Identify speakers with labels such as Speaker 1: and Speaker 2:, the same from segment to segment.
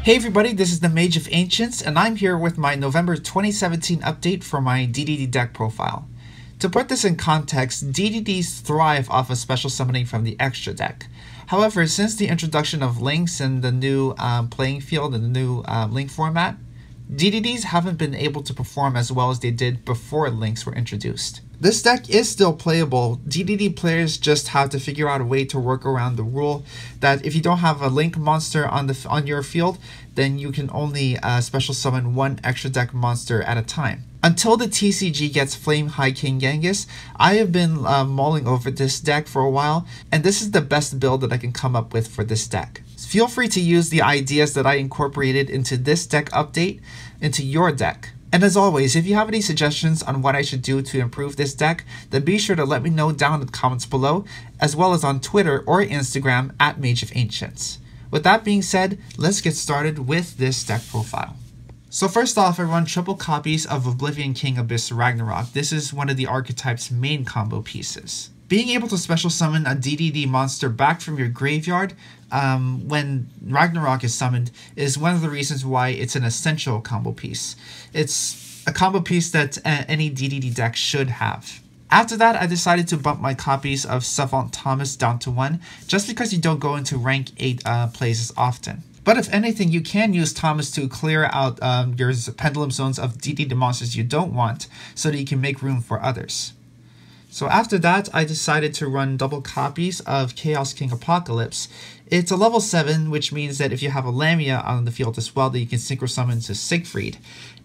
Speaker 1: Hey everybody, this is the Mage of Ancients, and I'm here with my November 2017 update for my DDD deck profile. To put this in context, DDDs thrive off of special summoning from the extra deck. However, since the introduction of links and the new playing field and the new link format, DDDs haven't been able to perform as well as they did before links were introduced. This deck is still playable. DDD players just have to figure out a way to work around the rule that if you don't have a link monster on your field, then you can only special summon one extra deck monster at a time. Until the TCG gets Flame High King Genghis, I have been mulling over this deck for a while, and this is the best build that I can come up with for this deck. Feel free to use the ideas that I incorporated into this deck update into your deck. And as always, if you have any suggestions on what I should do to improve this deck, then be sure to let me know down in the comments below, as well as on Twitter or Instagram at Mage of Ancients. With that being said, let's get started with this deck profile. So first off, I run triple copies of Oblivion King Abyss Ragnarok. This is one of the archetype's main combo pieces. Being able to special summon a DDD monster back from your graveyard when Ragnarok is summoned is one of the reasons why it's an essential combo piece. It's a combo piece that any DDD deck should have. After that, I decided to bump my copies of Savant Thomas down to 1, just because you don't go into rank 8 plays as often. But if anything, you can use Thomas to clear out your pendulum zones of DDD monsters you don't want, so that you can make room for others. So after that, I decided to run double copies of Chaos King Apocalypse. It's a level 7, which means that if you have a Lamia on the field as well, that you can synchro summon to Siegfried.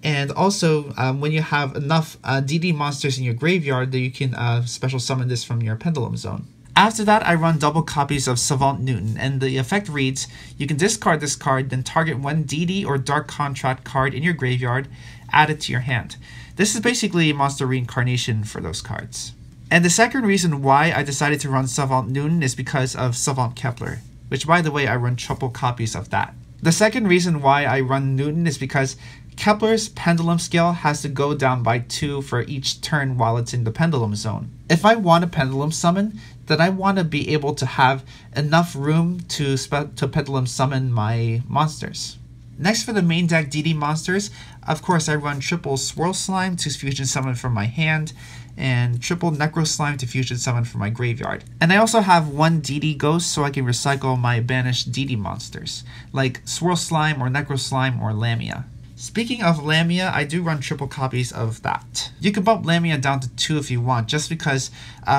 Speaker 1: And also, when you have enough DD monsters in your graveyard, that you can special summon this from your Pendulum Zone. After that, I run double copies of Savant Newton, and the effect reads, you can discard this card, then target one DD or Dark Contract card in your graveyard, add it to your hand. This is basically a monster reincarnation for those cards. And the second reason why I decided to run Savant Newton is because of Savant Kepler, which by the way, I run triple copies of that. The second reason why I run Newton is because Kepler's pendulum scale has to go down by 2 for each turn while it's in the pendulum zone. If I want a pendulum summon, then I want to be able to have enough room to pendulum summon my monsters. Next, for the main deck DD monsters, of course I run triple Swirl Slime to fusion summon from my hand, and triple Necro Slime to fusion summon from my graveyard. And I also have one DD Ghost so I can recycle my banished DD monsters, like Swirl Slime or Necro Slime or Lamia. Speaking of Lamia, I do run triple copies of that. You can bump Lamia down to 2 if you want, just because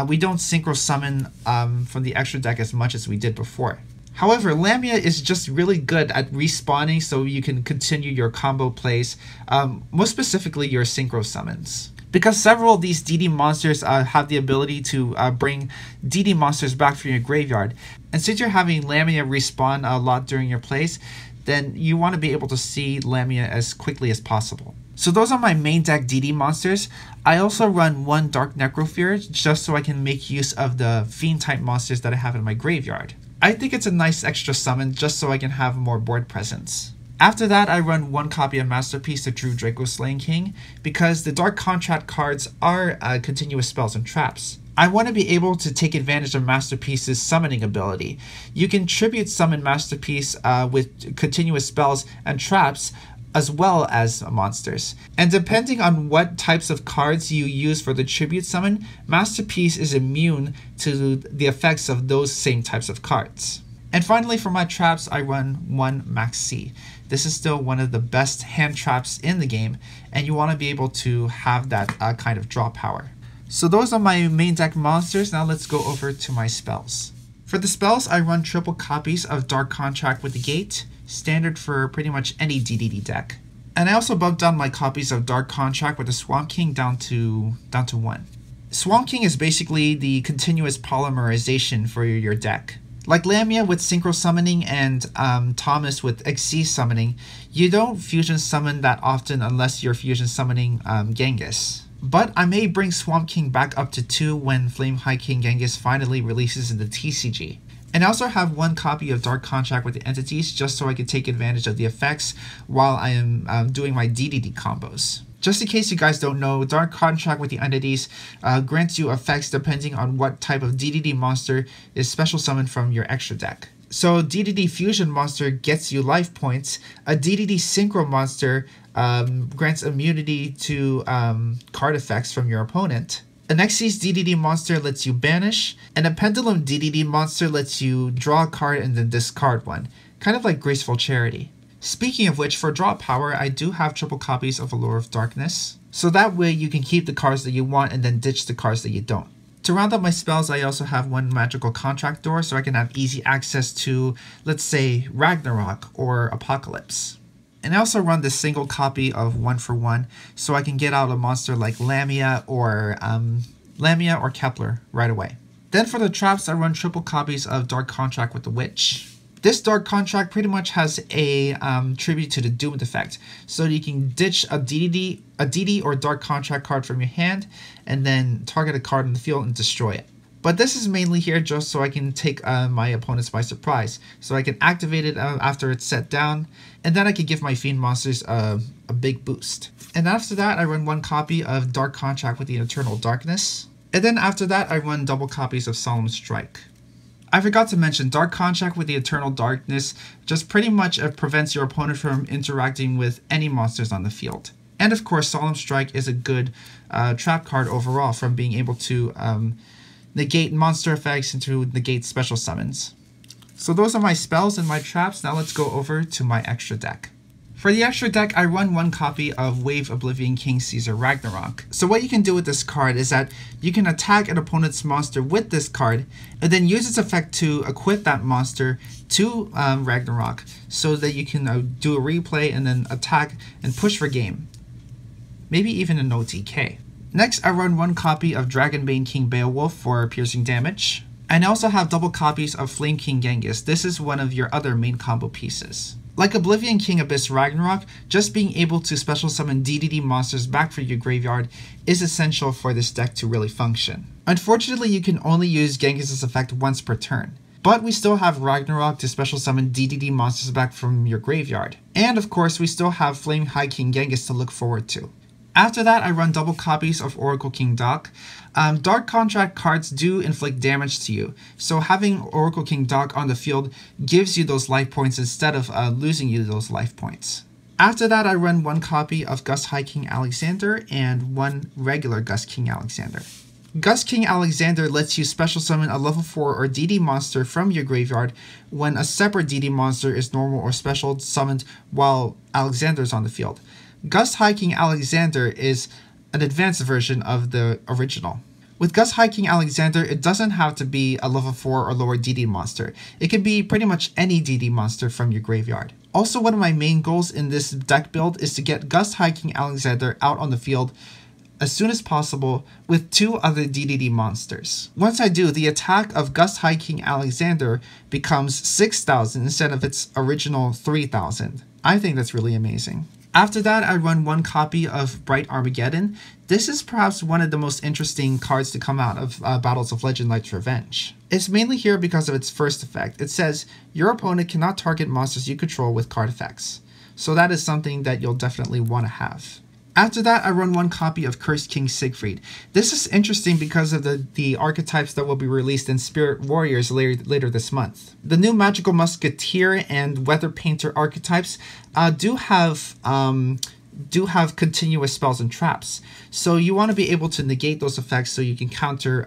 Speaker 1: we don't synchro summon from the extra deck as much as we did before. However, Lamia is just really good at respawning so you can continue your combo plays, most specifically your synchro summons. Because several of these DD monsters have the ability to bring DD monsters back from your graveyard, and since you're having Lamia respawn a lot during your plays, then you want to be able to see Lamia as quickly as possible. So those are my main deck DD monsters. I also run one Dark Necrofear just so I can make use of the Fiend type monsters that I have in my graveyard. I think it's a nice extra summon just so I can have more board presence. After that, I run one copy of Masterpiece of True Draco Slaying King because the Dark Contract cards are continuous spells and traps. I want to be able to take advantage of Masterpiece's summoning ability. You can tribute summon Masterpiece with continuous spells and traps as well as monsters. And depending on what types of cards you use for the tribute summon, Masterpiece is immune to the effects of those same types of cards. And finally, for my traps, I run one Max C. This is still one of the best hand traps in the game, and you want to be able to have that kind of draw power. So those are my main deck monsters. Now let's go over to my spells. For the spells, I run triple copies of Dark Contract with the Gate, standard for pretty much any DDD deck. And I also bumped down my copies of Dark Contract with the Swamp King down to 1. Swamp King is basically the continuous polymerization for your deck. Like Lamia with Synchro Summoning and Thomas with XC Summoning, you don't fusion summon that often unless you're fusion summoning Genghis. But I may bring Swamp King back up to 2 when Flame High King Genghis finally releases in the TCG. And I also have one copy of Dark Contract with the entities just so I can take advantage of the effects while I am doing my DDD combos. Just in case you guys don't know, Dark Contract with the entities grants you effects depending on what type of DDD monster is special summoned from your extra deck. So DDD Fusion monster gets you life points. A DDD Synchro monster grants immunity to card effects from your opponent. An Xyz DDD monster lets you banish, and a Pendulum DDD monster lets you draw a card and then discard one, kind of like Graceful Charity. Speaking of which, for draw power, I do have triple copies of Allure of Darkness, so that way you can keep the cards that you want and then ditch the cards that you don't. To round up my spells, I also have one Magical Contract Door, so I can have easy access to, let's say, Ragnarok or Apocalypse. And I also run this single copy of 1-for-1, so I can get out a monster like Lamia or Kepler right away. Then for the traps, I run triple copies of Dark Contract with the Witch. This Dark Contract pretty much has a tribute to the Doomed effect, so you can ditch a DD or Dark Contract card from your hand, and then target a card in the field and destroy it. But this is mainly here just so I can take my opponents by surprise, so I can activate it after it's set down, and then I can give my Fiend monsters a big boost. And after that, I run one copy of Dark Contract with the Eternal Darkness, and then after that, I run double copies of Solemn Strike. I forgot to mention, Dark Contract with the Eternal Darkness just pretty much prevents your opponent from interacting with any monsters on the field. And of course, Solemn Strike is a good trap card overall from being able to negate monster effects and to negate special summons. So those are my spells and my traps. Now let's go over to my extra deck. For the extra deck, I run one copy of Wave Oblivion King Caesar Ragnarok. So what you can do with this card is that you can attack an opponent's monster with this card, and then use its effect to equip that monster to Ragnarok, so that you can do a replay and then attack and push for game. Maybe even an OTK. Next, I run one copy of Dragonbane King Beowulf for piercing damage. And I also have double copies of Flame King Genghis. This is one of your other main combo pieces. Like Oblivion King Abyss Ragnarok, just being able to special summon DDD monsters back from your graveyard is essential for this deck to really function. Unfortunately, you can only use Genghis' effect once per turn, but we still have Ragnarok to special summon DDD monsters back from your graveyard. And of course, we still have Flame High King Genghis to look forward to. After that, I run double copies of Oracle King Doc. Dark Contract cards do inflict damage to you, so having Oracle King Doc on the field gives you those life points instead of losing you those life points. After that, I run one copy of Gust High King Alexander and one regular Gust King Alexander. Gust King Alexander lets you special summon a level 4 or DD monster from your graveyard when a separate DD monster is normal or special summoned while Alexander is on the field. Gust High King Alexander is an advanced version of the original. With Gust High King Alexander, it doesn't have to be a level 4 or lower DD monster. It can be pretty much any DD monster from your graveyard. Also, one of my main goals in this deck build is to get Gust High King Alexander out on the field as soon as possible with 2 other DDD monsters. Once I do, the attack of Gust High King Alexander becomes 6,000 instead of its original 3,000. I think that's really amazing. After that, I run one copy of Bright Armageddon. This is perhaps one of the most interesting cards to come out of Battles of Legend Light's Revenge. It's mainly here because of its first effect. It says, your opponent cannot target monsters you control with card effects. So that is something that you'll definitely want to have. After that, I run one copy of Cursed King Siegfried. This is interesting because of the archetypes that will be released in Spirit Warriors later this month. The new Magical Musketeer and Weather Painter archetypes do have continuous spells and traps. So you want to be able to negate those effects so you can counter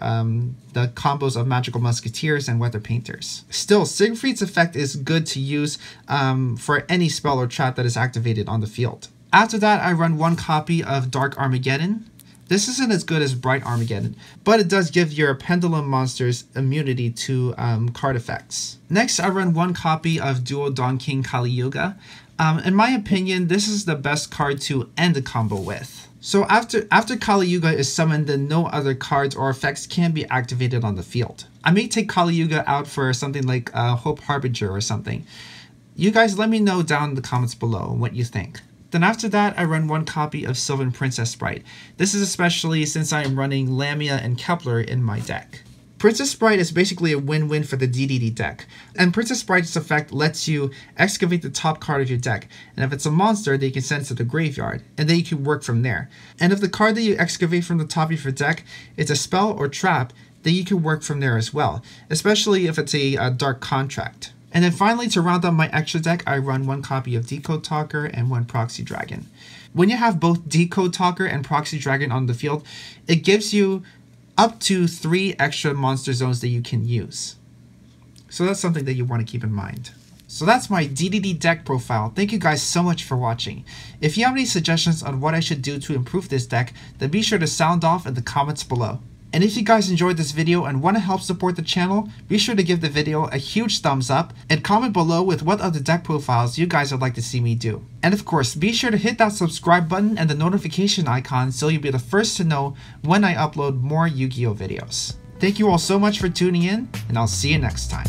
Speaker 1: the combos of Magical Musketeers and Weather Painters. Still, Siegfried's effect is good to use for any spell or trap that is activated on the field. After that, I run one copy of Dark Armageddon. This isn't as good as Bright Armageddon, but it does give your Pendulum monsters immunity to card effects. Next, I run one copy of Duo Dawn King Kali Yuga. In my opinion, this is the best card to end a combo with. So after Kali Yuga is summoned, then no other cards or effects can be activated on the field. I may take Kali Yuga out for something like Hope Harbinger or something. You guys let me know down in the comments below what you think. Then after that, I run one copy of Sylvan Princess Sprite. This is especially since I am running Lamia and Kepler in my deck. Princess Sprite is basically a win-win for the DDD deck, and Princess Sprite's effect lets you excavate the top card of your deck, and if it's a monster, then you can send it to the graveyard, and then you can work from there. And if the card that you excavate from the top of your deck is a spell or trap, then you can work from there as well, especially if it's a Dark Contract. And then finally, to round out my extra deck, I run 1 copy of Decode Talker and 1 Proxy Dragon. When you have both Decode Talker and Proxy Dragon on the field, it gives you up to 3 extra monster zones that you can use. So that's something that you want to keep in mind. So that's my DDD deck profile. Thank you guys so much for watching. If you have any suggestions on what I should do to improve this deck, then be sure to sound off in the comments below. And if you guys enjoyed this video and want to help support the channel, be sure to give the video a huge thumbs up and comment below with what other deck profiles you guys would like to see me do. And of course, be sure to hit that subscribe button and the notification icon so you'll be the first to know when I upload more Yu-Gi-Oh videos. Thank you all so much for tuning in, and I'll see you next time.